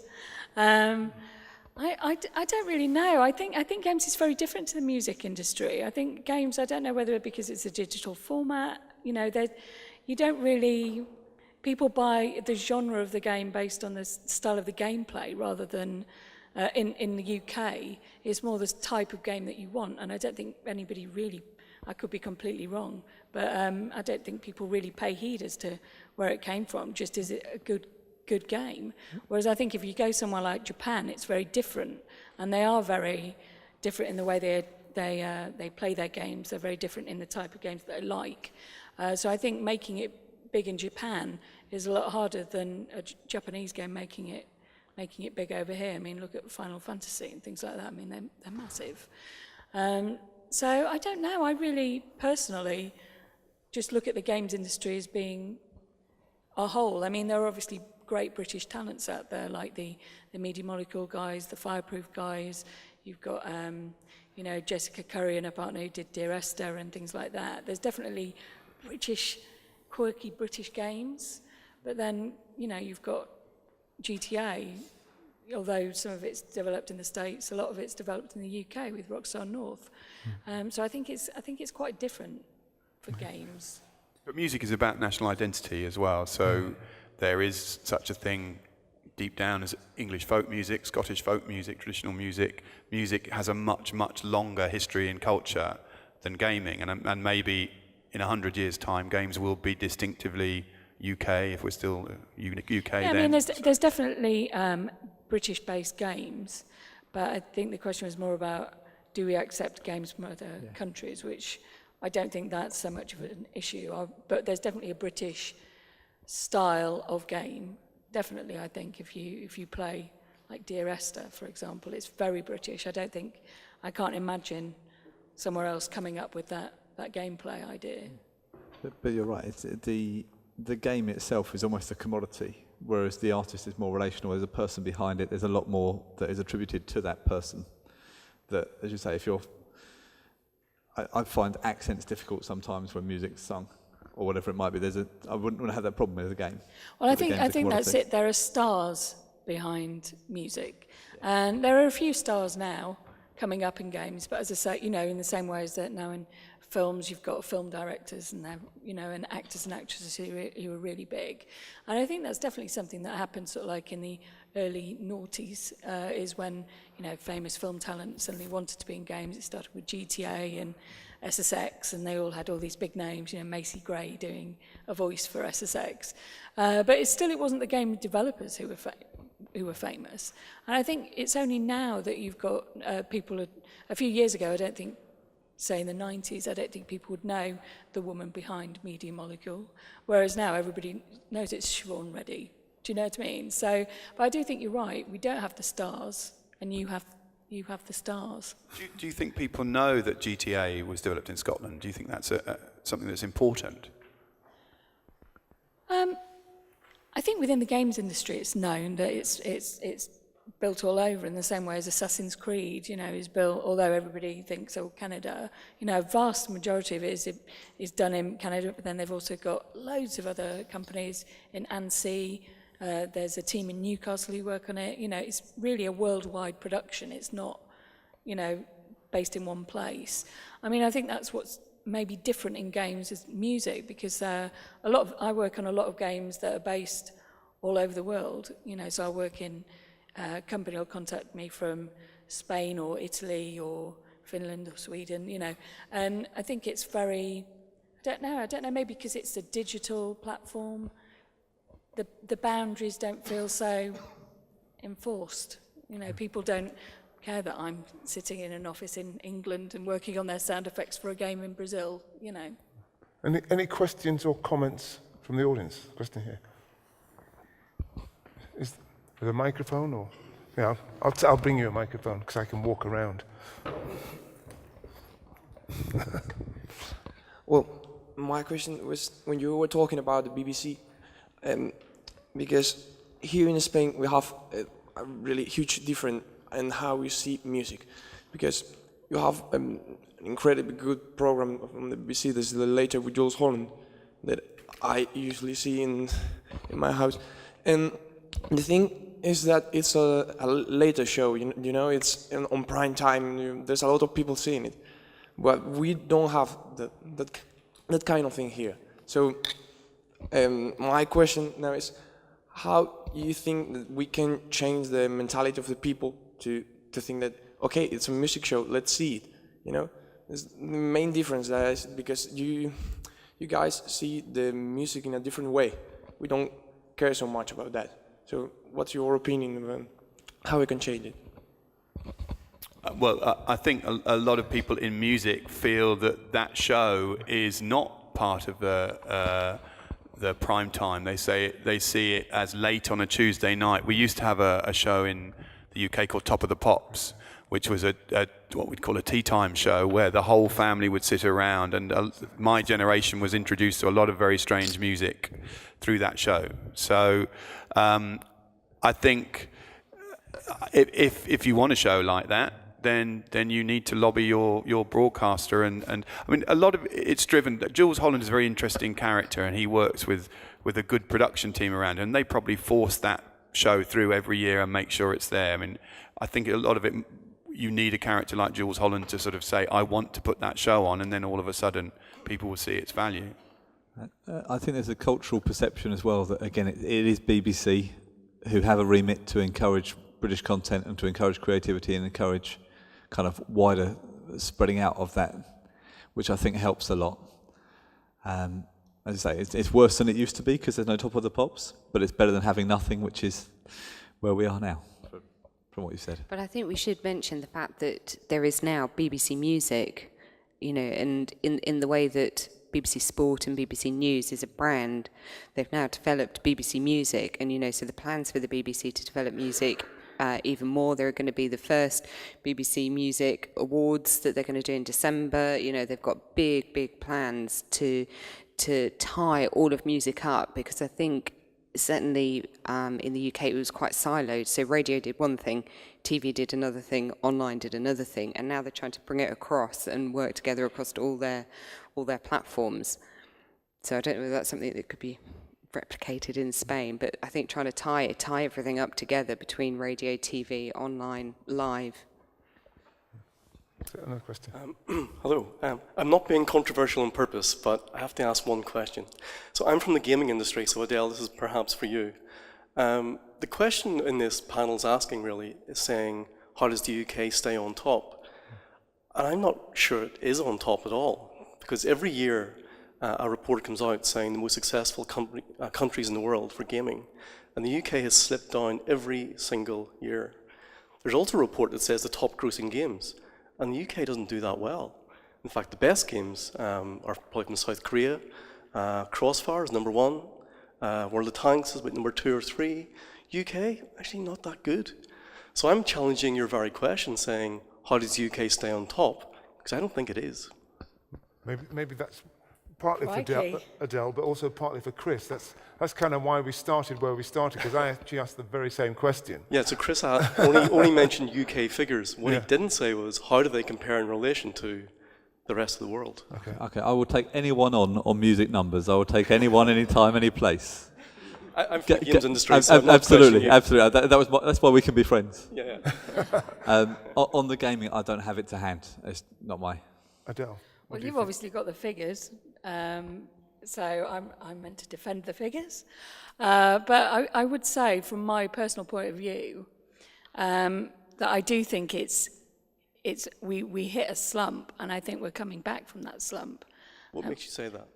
I don't really know. I think games is very different to the music industry. I think games, I don't know whether because it's a digital format, you know, you don't really, people buy the genre of the game based on the style of the gameplay rather than in the UK. It's more the type of game that you want, and I don't think anybody really, I could be completely wrong, but I don't think people really pay heed as to where it came from, just is it a good game. Whereas I think if you go somewhere like Japan, it's very different, and they are very different in the way they play their games. They're very different in the type of games that they like. So I think making it big in Japan is a lot harder than a Japanese game making it big over here. I mean, look at Final Fantasy and things like that. I mean, they're massive. So I don't know. I really personally just look at the games industry as being a whole. I mean, there are obviously great British talents out there, like the Media Molecule guys, the Fireproof guys. You've got, you know, Jessica Curry and her partner who did Dear Esther and things like that. There's definitely quirky British games. But then, you know, you've got GTA, although some of it's developed in the States, a lot of it's developed in the UK with Rockstar North. So I think it's quite different for games. But music is about national identity as well, so there is such a thing deep down as English folk music, Scottish folk music, traditional music. Music has a much, much longer history and culture than gaming, and maybe in 100 years' time, games will be distinctively UK, if we're still UK Yeah, then. I mean, there's definitely British-based games, but I think the question was more about, do we accept games from other countries, which I don't think that's so much of an issue. But there's definitely a British style of game. Definitely, I think, if you play like Dear Esther, for example, it's very British. I can't imagine somewhere else coming up with that gameplay idea. But you're right. It's the game itself is almost a commodity, whereas the artist is more relational. There's a person behind it. There's a lot more that is attributed to that person. That, as you say, I find accents difficult sometimes when music's sung, or whatever it might be. I wouldn't want to have that problem with a game. Well, I think that's it. There are stars behind music, and there are a few stars now coming up in games. But as I say, in the same way as that now in films, you've got film directors and and actors and actresses who are really big. And I think that's definitely something that happened sort of like in the early noughties, is when, famous film talent suddenly wanted to be in games. It started with GTA and SSX, and they all had all these big names, Macy Gray doing a voice for SSX. But it wasn't the game developers who were famous. And I think it's only now that you've got people, a few years ago, I don't think, say in the 90s, I don't think people would know the woman behind Media Molecule, whereas now everybody knows it's Siobhan Reddy. Do you know what I mean? So, but I do think you're right. We don't have the stars, and you have the stars. Do you think people know that GTA was developed in Scotland? Do you think that's something that's important? I think within the games industry, it's known that it's built all over in the same way as Assassin's Creed, is built, although everybody thinks, Canada, a vast majority of it is done in Canada, but then they've also got loads of other companies in Annecy. There's a team in Newcastle who work on it. It's really a worldwide production. It's not, based in one place. I mean, I think that's what's maybe different in games is music, because I work on a lot of games that are based all over the world. So I work in a company will contact me from Spain or Italy or Finland or Sweden, and I think it's very, I don't know, maybe because it's a digital platform, the boundaries don't feel so enforced. People don't care that I'm sitting in an office in England and working on their sound effects for a game in Brazil, Any questions or comments from the audience? Question here. Is there a microphone or? Yeah, I'll bring you a microphone because I can walk around. Well, my question was when you were talking about the BBC, because here in Spain we have a really huge difference in how we see music, because you have an incredibly good program from the BBC. There's the Later with Jules Holland that I usually see in my house, and the thing is that it's a later show. It's on prime time. There's a lot of people seeing it, but we don't have that kind of thing here. So my question now is, how you think that we can change the mentality of the people to think that, okay, it's a music show, let's see it, There's the main difference that is because you guys see the music in a different way. We don't care so much about that. So what's your opinion about how we can change it? Well, I think a lot of people in music feel that show is not part of the prime time. They see it as late on a Tuesday night. We used to have a show in the UK called Top of the Pops, which was what we'd call a tea time show where the whole family would sit around, and my generation was introduced to a lot of very strange music through that show. So I think if you want a show like that, then you need to lobby your broadcaster, and I mean, a lot of it's driven. Jules Holland is a very interesting character, and he works with a good production team around him, and they probably force that show through every year and make sure it's there. I mean, I think a lot of it, you need a character like Jules Holland to sort of say, I want to put that show on, and then all of a sudden people will see its value. I think there's a cultural perception as well that, again, it is BBC who have a remit to encourage British content and to encourage creativity and encourage kind of wider spreading out of that, which I think helps a lot. As I say, it's worse than it used to be because there's no Top of the Pops, but it's better than having nothing, which is where we are now, from what you said. But I think we should mention the fact that there is now BBC Music, you know, and in the way that BBC Sport and BBC News is a brand, they've now developed BBC Music, and, you know, so the plans for the BBC to develop music even more. There are going to be the first BBC Music Awards that they're going to do in December. You know, they've got big plans to tie all of music up, because I think certainly in the UK it was quite siloed. So radio did one thing, TV did another thing, online did another thing, and now they're trying to bring it across and work together across all their platforms. So I don't know whether that's something that could be replicated in Spain, but I think trying to tie everything up together between radio, TV, online, live. Another question. Hello. I'm not being controversial on purpose, but I have to ask one question. So I'm from the gaming industry, so Adele, this is perhaps for you. The question in this panel is asking really is saying, how does the UK stay on top? And I'm not sure it is on top at all, because every year a report comes out saying the most successful countries in the world for gaming, and the UK has slipped down every single year. There's also a report that says the top grossing games, and the UK doesn't do that well. In fact, the best games are probably from South Korea. Crossfire is number 1. World of Tanks is about number 2 or 3. UK, actually not that good. So I'm challenging your very question, saying, how does the UK stay on top? Because I don't think it is. Maybe that's partly for Adele, but also partly for Chris. That's kind of why we started where we started, because I actually asked the very same question. Yeah, so Chris only mentioned UK figures. What he didn't say was, how do they compare in relation to the rest of the world? Okay, I will take anyone on music numbers. I will take anyone, anytime, any place. I'm from the games industry, so I'm not absolutely. That's why we can be friends. Yeah. On the gaming, I don't have it to hand. It's not my... Adele. Well, you've obviously got the figures, so I'm meant to defend the figures. But I would say, from my personal point of view, that I do think we hit a slump, and I think we're coming back from that slump. What makes you say that?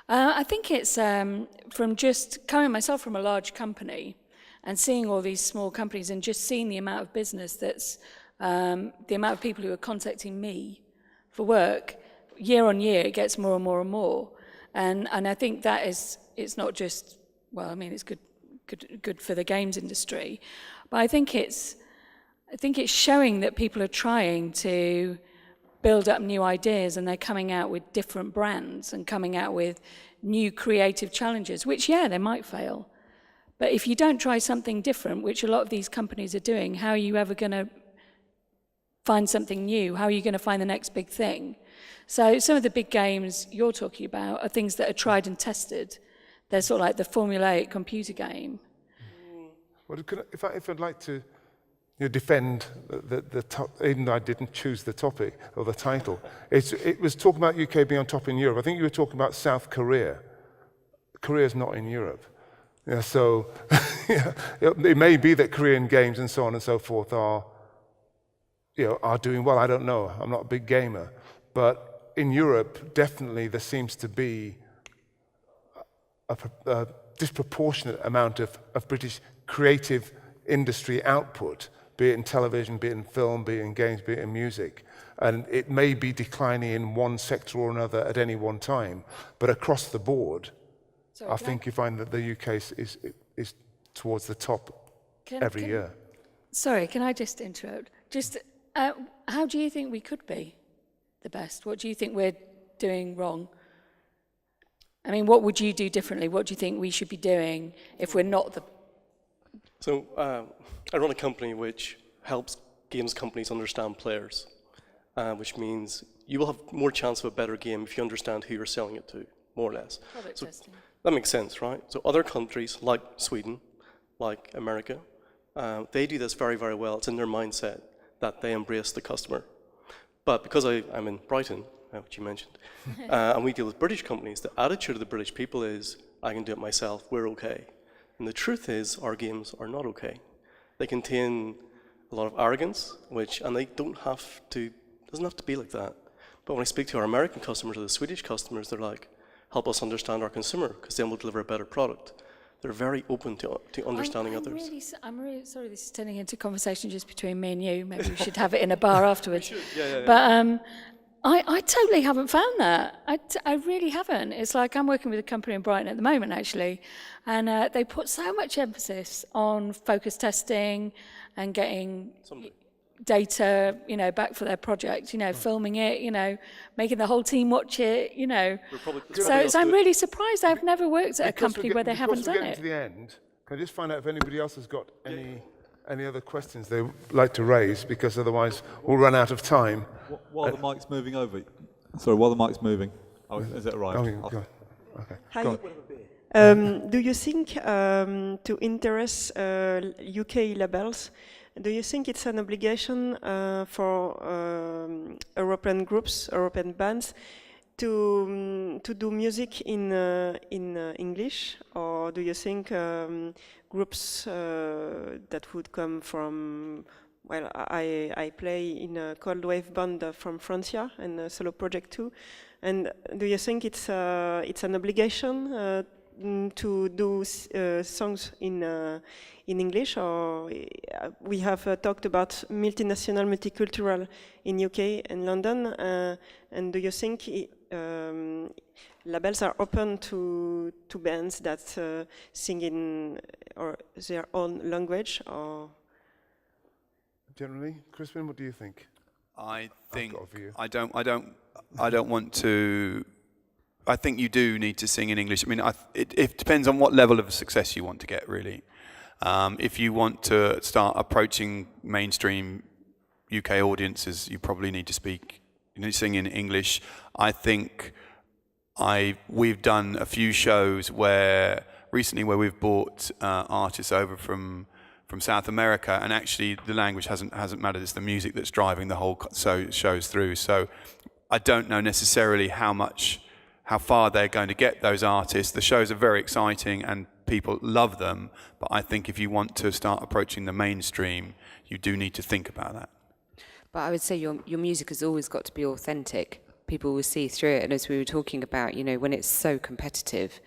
I think it's from just coming myself from a large company and seeing all these small companies and just seeing the amount of business that's, the amount of people who are contacting me for work. Year on year, it gets more and more and more. And I think that it's not just, well, I mean, it's good for the games industry, but I think it's showing that people are trying to build up new ideas, and they're coming out with different brands and coming out with new creative challenges, which, yeah, they might fail. But if you don't try something different, which a lot of these companies are doing, how are you ever going to find something new? How are you going to find the next big thing? So some of the big games you're talking about are things that are tried and tested. They're sort of like the formulaic computer game. Well, if I'd like to defend the top, even though I didn't choose the topic or the title, it was talking about UK being on top in Europe. I think you were talking about South Korea. Korea's not in Europe. Yeah, so it may be that Korean games and so on and so forth are doing well. I don't know. I'm not a big gamer. But in Europe, definitely there seems to be a disproportionate amount of British creative industry output, be it in television, be it in film, be it in games, be it in music. And it may be declining in one sector or another at any one time, but across the board, I think you find that the UK is towards the top every year. Sorry, can I just interrupt? How do you think we could be the best? What do you think we're doing wrong? I mean, what would you do differently? What do you think we should be doing if we're not the... So I run a company which helps games companies understand players, which means you will have more chance of a better game if you understand who you're selling it to, more or less. Product testing. That makes sense, right? So other countries like Sweden, like America. They do this very, very well. It's in their mindset that they embrace the customer. But because I'm in Brighton, which you mentioned, and we deal with British companies, the attitude of the British people is, I can do it myself, we're okay. And the truth is, our games are not okay. They contain a lot of arrogance, and they don't have to, it doesn't have to be like that. But when I speak to our American customers or the Swedish customers, they're like, help us understand our consumer, because then we'll deliver a better product. They're very open to understanding others. I'm really sorry this is turning into a conversation just between me and you. Maybe we should have it in a bar afterwards. Yeah. But I totally haven't found that. I really haven't. It's like I'm working with a company in Brighton at the moment, actually, and they put so much emphasis on focus testing and getting data, back for their project, filming it, making the whole team watch it, So I'm really surprised I've never worked at a company where they haven't done it. To the end, can I just find out if anybody else has got any other questions they would like to raise, because otherwise we'll run out of time. While the mic's moving over. Sorry, while the mic's moving. Oh, is it right? Okay. Hi. Go on. Do you think to interest UK labels, do you think it's an obligation for European groups, European bands, to do music in English, or do you think groups that would come from? Well, I play in a cold wave band from Francia and a solo project too, and do you think it's an obligation to do songs in English, or we have talked about multinational, multicultural in UK and London, and do you think labels are open to bands that sing in or their own language, or? Generally, Crispin, what do you think? I think got a view. I don't want to. I think you do need to sing in English. I mean, it depends on what level of success you want to get, really. If you want to start approaching mainstream UK audiences, you probably need to sing in English. I think we've done a few shows recently where we've brought artists over from South America, and actually the language hasn't mattered. It's the music that's driving the whole shows through. So I don't know necessarily how far they're going to get, those artists. The shows are very exciting and people love them, but I think if you want to start approaching the mainstream, you do need to think about that. But I would say your music has always got to be authentic. People will see through it, and as we were talking about, when it's so competitive,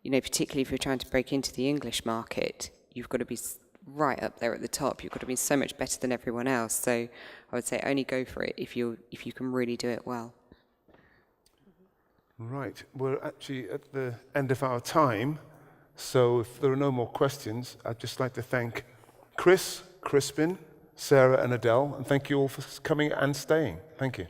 particularly if you're trying to break into the English market, you've got to be right up there at the top. You've got to be so much better than everyone else. So I would say only go for it if you can really do it well. Right, we're actually at the end of our time, so if there are no more questions, I'd just like to thank Chris, Crispin, Sarah and Adele, and thank you all for coming and staying. Thank you.